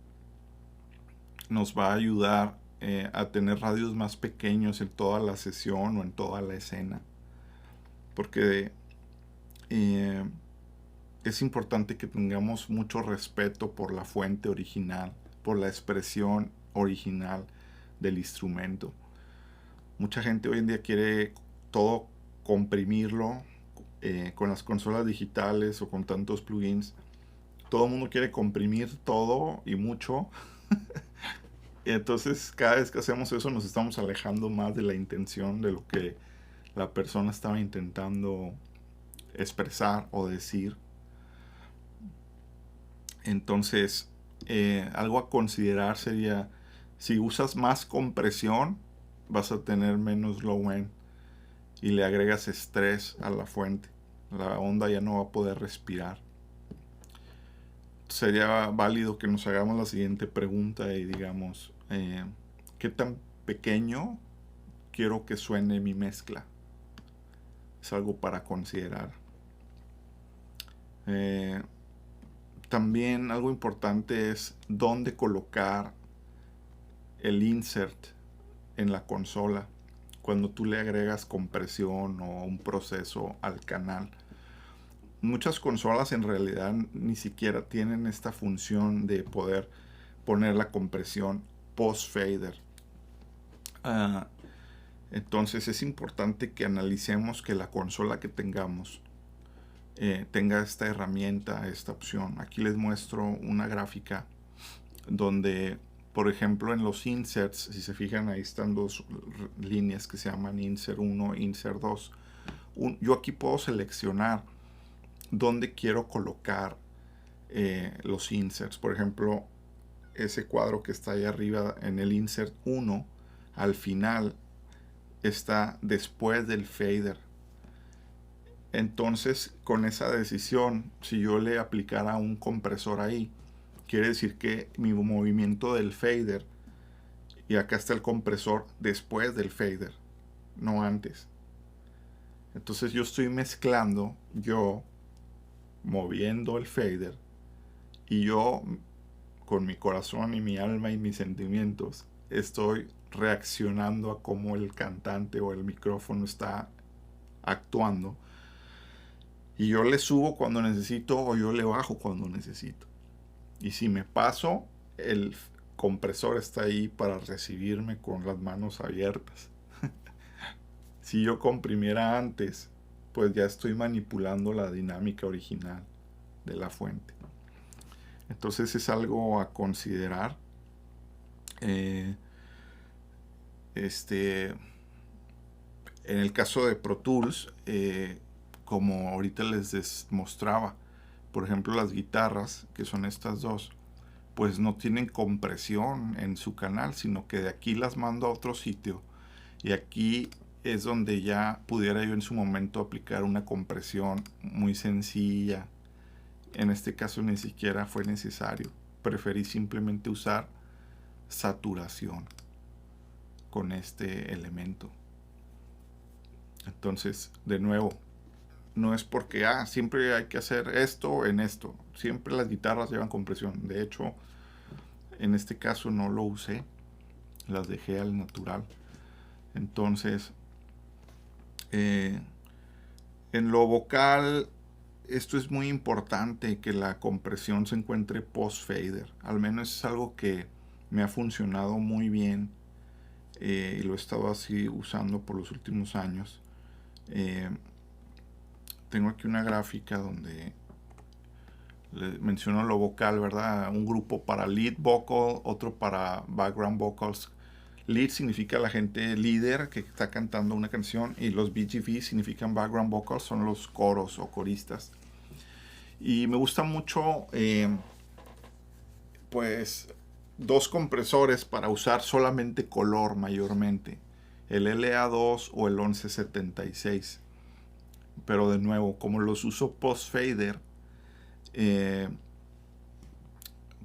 nos va a ayudar a tener radios más pequeños en toda la sesión o en toda la escena. Porque es importante que tengamos mucho respeto por la fuente original, por la expresión original del instrumento. Mucha gente hoy en día quiere todo comprimirlo con las consolas digitales o con tantos plugins. Todo el mundo quiere comprimir todo y mucho. Y entonces cada vez que hacemos eso nos estamos alejando más de la intención de lo que la persona estaba intentando expresar o decir. Entonces, algo a considerar sería, si usas más compresión, vas a tener menos low end y le agregas estrés a la fuente. La onda ya no va a poder respirar. Sería válido que nos hagamos la siguiente pregunta y digamos, ¿qué tan pequeño quiero que suene mi mezcla? Es algo para considerar. También algo importante es dónde colocar el insert en la consola cuando tú le agregas compresión o un proceso al canal. Muchas consolas en realidad ni siquiera tienen esta función de poder poner la compresión post fader. Entonces es importante que analicemos que la consola que tengamos tenga esta herramienta, esta opción. Aquí les muestro una gráfica donde, por ejemplo, en los inserts, si se fijan, ahí están dos líneas que se llaman insert 1 e insert 2. Yo aquí puedo seleccionar dónde quiero colocar los inserts. Por ejemplo, ese cuadro que está ahí arriba en el insert 1, al final está después del fader. Entonces, con esa decisión, si yo le aplicara un compresor ahí, quiere decir que mi movimiento del fader, y acá está el compresor después del fader, no antes. Entonces yo estoy mezclando, yo moviendo el fader, y yo con mi corazón y mi alma y mis sentimientos estoy reaccionando a cómo el cantante o el micrófono está actuando. Y yo le subo cuando necesito o yo le bajo cuando necesito. Y si me paso, el compresor está ahí para recibirme con las manos abiertas. Si yo comprimiera antes, pues ya estoy manipulando la dinámica original de la fuente. Entonces es algo a considerar. En el caso de Pro Tools, como ahorita les mostraba, por ejemplo, las guitarras, que son estas dos, pues no tienen compresión en su canal, sino que de aquí las mando a otro sitio. Y aquí es donde ya pudiera yo en su momento aplicar una compresión muy sencilla. En este caso ni siquiera fue necesario. Preferí simplemente usar saturación con este elemento. Entonces, de nuevo, no es porque siempre hay que hacer esto en esto. Siempre las guitarras llevan compresión. De hecho, en este caso no lo usé. Las dejé al natural. Entonces, en lo vocal, esto es muy importante, que la compresión se encuentre post fader. Al menos es algo que me ha funcionado muy bien y lo he estado así usando por los últimos años. Tengo aquí una gráfica donde les menciono lo vocal, ¿verdad? Un grupo para lead vocal, otro para background vocals. Lead significa la gente líder que está cantando una canción, y los BGV significan background vocals, son los coros o coristas. Y me gusta mucho, pues, dos compresores para usar solamente color mayormente, el LA2 o el 1176. Pero de nuevo, como los uso post fader,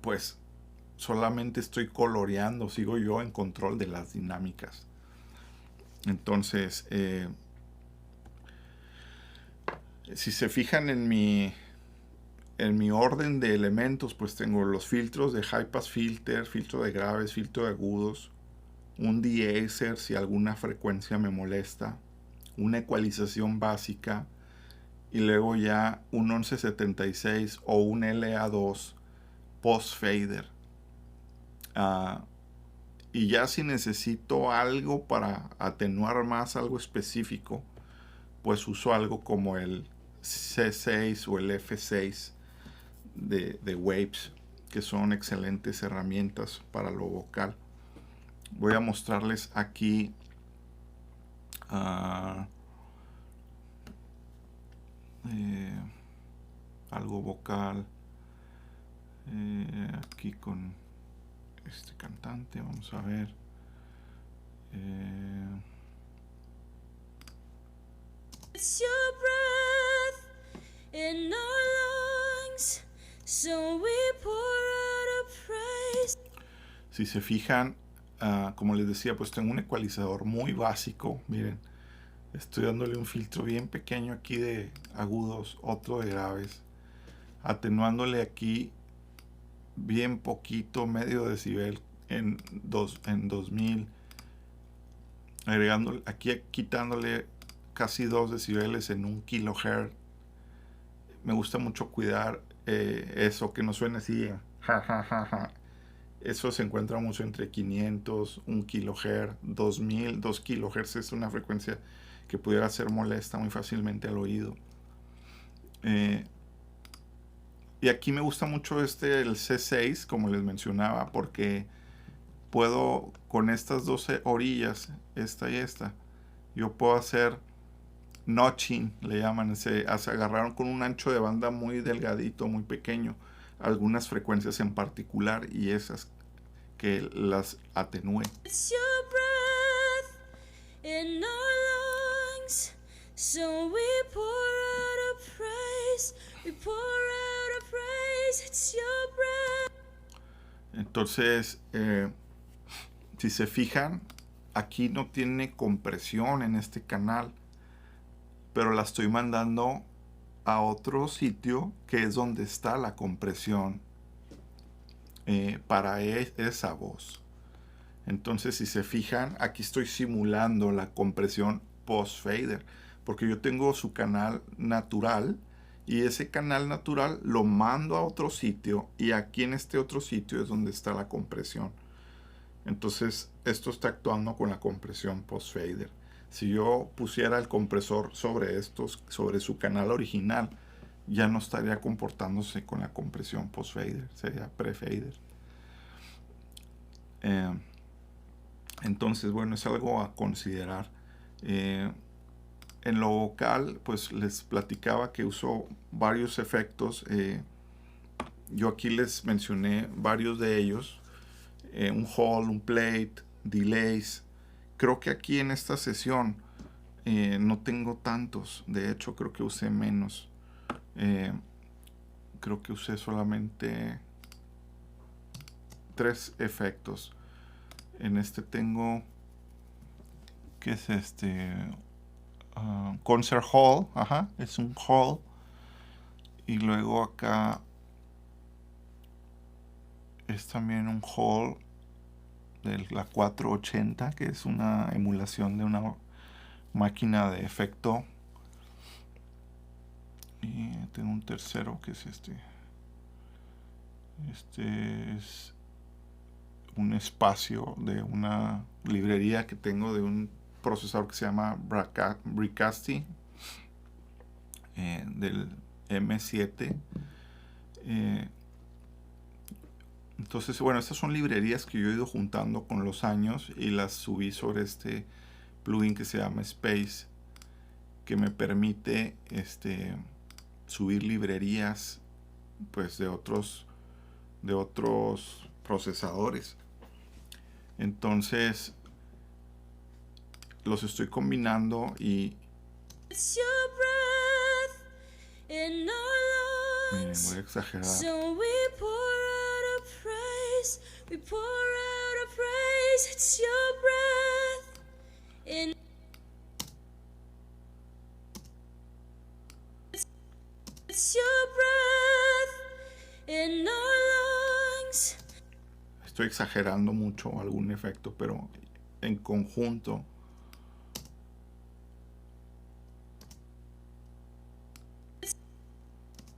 pues solamente estoy coloreando, sigo yo en control de las dinámicas. Entonces, si se fijan en mi orden de elementos, pues tengo los filtros de high pass filter, filtro de graves, filtro de agudos, un de-esser si alguna frecuencia me molesta, una ecualización básica, y luego ya un 1176 o un LA2 post fader. Y ya si necesito algo para atenuar más, algo específico, pues uso algo como el C6 o el F6 de Waves, que son excelentes herramientas para lo vocal. Voy a mostrarles aquí algo vocal aquí con este cantante. Vamos a ver. It's your breath in our lungs, so we pour out a praise. Si se fijan, como les decía, pues tengo un ecualizador muy básico. Miren, estoy dándole un filtro bien pequeño aquí de agudos, otro de graves, atenuándole aquí bien poquito, medio decibel en 2000, agregando aquí, quitándole casi 2 decibeles en 1 kilohertz. Me gusta mucho cuidar eso, que no suene así, ja, ja, ja, ja. Eso se encuentra mucho entre 500, 1 kilohertz, 2000, 2 kilohertz. Es una frecuencia que pudiera ser molesta muy fácilmente al oído. Y aquí me gusta mucho el C6, como les mencionaba, porque puedo, con estas 12 orillas, esta y esta, yo puedo hacer notching, le llaman, se agarraron con un ancho de banda muy delgadito, muy pequeño, algunas frecuencias en particular, y esas que las atenúe. It's your breath in our lungs, so we pour out a praise, we pour out a praise, it's your breath. Entonces, si se fijan, aquí no tiene compresión en este canal, pero la estoy mandando a otro sitio que es donde está la compresión para esa voz. Entonces, si se fijan, aquí estoy simulando la compresión post fader, porque yo tengo su canal natural y ese canal natural lo mando a otro sitio, y aquí en este otro sitio es donde está la compresión. Entonces, esto está actuando con la compresión post fader. Si yo pusiera el compresor sobre su canal original, ya no estaría comportándose con la compresión post fader, sería pre fader. Entonces, bueno, es algo a considerar. En lo vocal, pues les platicaba que uso varios efectos. Yo aquí les mencioné varios de ellos. Un hold, un plate, delays. Creo que aquí en esta sesión no tengo tantos. De hecho, creo que usé menos. Creo que usé solamente 3 efectos. En este tengo, ¿qué es este? Concert Hall, ajá, es un hall. Y luego acá es también un hall de la 480, que es una emulación de una máquina de efecto. Y tengo un tercero que es este. Este es un espacio de una librería que tengo de un procesador que se llama Bricasti del M7. Entonces, bueno, estas son librerías que yo he ido juntando con los años y las subí sobre este plugin que se llama Space, que me permite subir librerías pues de otros procesadores. Entonces los estoy combinando y miren, voy a exagerar. So we pour out a praise, we pour out a praise, it's your breath in it's your breath in our lungs. Estoy exagerando mucho algún efecto, pero en conjunto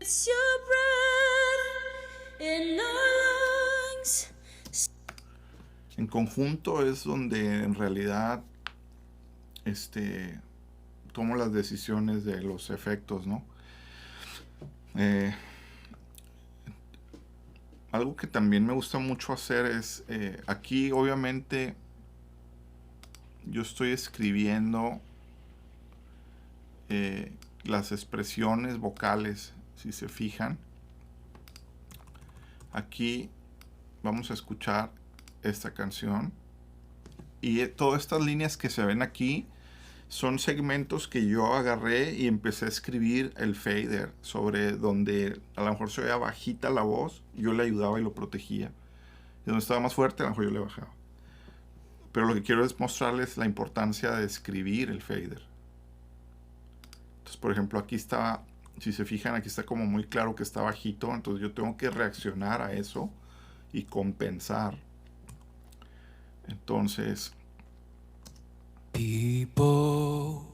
It's your breath in our lungs. En conjunto es donde en realidad tomo las decisiones de los efectos, ¿no? Algo que también me gusta mucho hacer es, aquí obviamente yo estoy escribiendo las expresiones vocales, si se fijan. Aquí vamos a escuchar esta canción y todas estas líneas que se ven aquí son segmentos que yo agarré y empecé a escribir el fader sobre donde a lo mejor se veía bajita la voz, yo le ayudaba y lo protegía. Y donde estaba más fuerte, a lo mejor yo le bajaba. Pero lo que quiero es mostrarles la importancia de escribir el fader. Entonces, por ejemplo, aquí está, si se fijan, aquí está como muy claro que está bajito, entonces yo tengo que reaccionar a eso y compensar. Entonces, people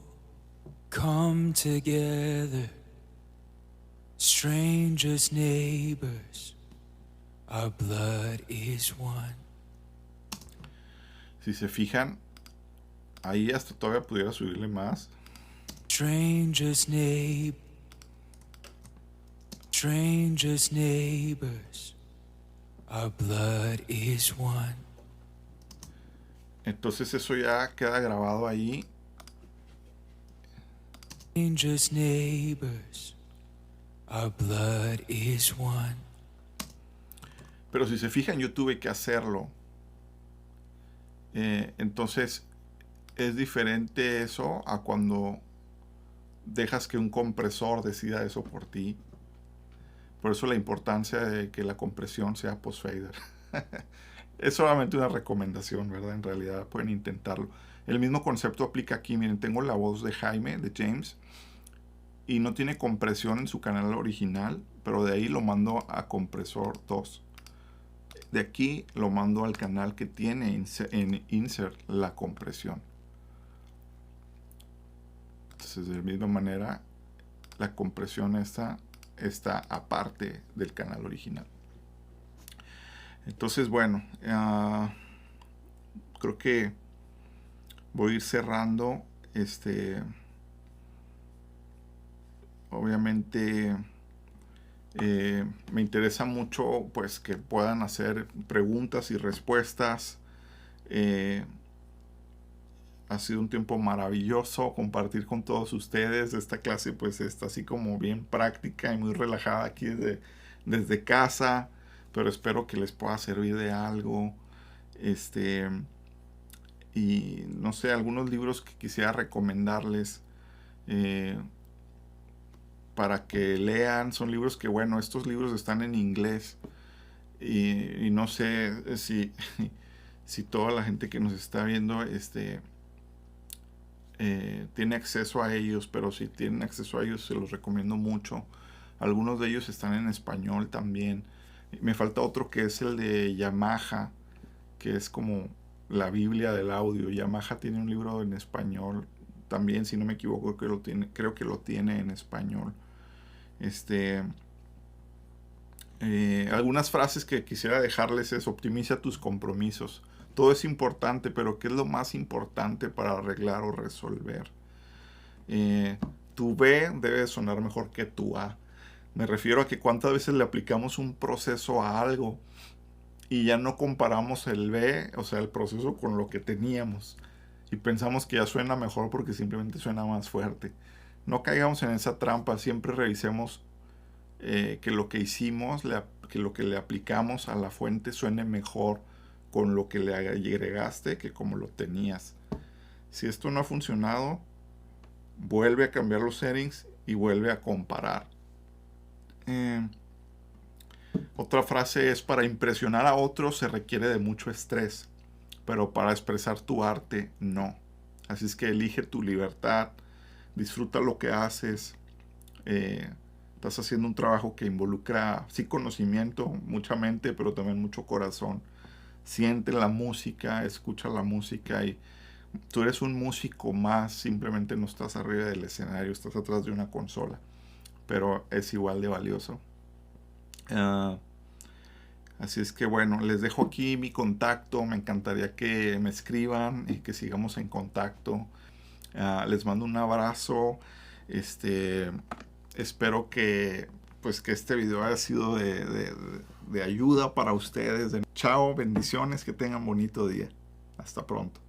come together, strangers, neighbors, our blood is one. Si se fijan, ahí hasta todavía pudiera subirle más. Strangers, neighbors, our blood is one. Entonces eso ya queda grabado ahí. Strangers, neighbors, our blood is one. Pero si se fijan, yo tuve que hacerlo. Entonces es diferente eso a cuando dejas que un compresor decida eso por ti. Por eso la importancia de que la compresión sea post-fader. Es solamente una recomendación, ¿verdad? En realidad pueden intentarlo. El mismo concepto aplica aquí. Miren, tengo la voz de Jaime, de James, y no tiene compresión en su canal original, pero de ahí lo mando a compresor 2. De aquí lo mando al canal que tiene en insert la compresión. Entonces, de la misma manera, la compresión está aparte del canal original. Entonces, bueno, creo que voy a ir cerrando. Obviamente me interesa mucho pues que puedan hacer preguntas y respuestas. Ha sido un tiempo maravilloso compartir con todos ustedes. Esta clase pues está así como bien práctica y muy relajada aquí desde casa, pero espero que les pueda servir de algo. Y no sé, algunos libros que quisiera recomendarles para que lean. Son libros que, bueno, estos libros están en inglés y no sé si toda la gente que nos está viendo tiene acceso a ellos, pero si tienen acceso a ellos se los recomiendo mucho. Algunos de ellos están en español también. Me falta otro que es el de Yamaha, que es como la Biblia del audio. Yamaha tiene un libro en español también, si no me equivoco, creo que lo tiene en español. Algunas frases que quisiera dejarles es: optimiza tus compromisos. Todo es importante, pero ¿qué es lo más importante para arreglar o resolver? Tu B debe sonar mejor que tu A. Me refiero a que cuántas veces le aplicamos un proceso a algo y ya no comparamos el B, o sea, el proceso, con lo que teníamos. Y pensamos que ya suena mejor porque simplemente suena más fuerte. No caigamos en esa trampa. Siempre revisemos que lo que hicimos, que lo que le aplicamos a la fuente suene mejor con lo que le agregaste que como lo tenías. Si esto no ha funcionado, vuelve a cambiar los settings y vuelve a comparar. Otra frase es: para impresionar a otros se requiere de mucho estrés, pero para expresar tu arte no. Así es que elige tu libertad, disfruta lo que haces. Estás haciendo un trabajo que involucra, sí, conocimiento, mucha mente, pero también mucho corazón. Siente la música, escucha la música y tú eres un músico más. Simplemente no estás arriba del escenario, estás atrás de una consola. pero es igual de valioso. Ah, Así es que bueno, les dejo aquí mi contacto. Me encantaría que me escriban y que sigamos en contacto. Les mando un abrazo. Espero que pues que este video haya sido de ayuda para ustedes. Chao, bendiciones, que tengan bonito día. Hasta pronto.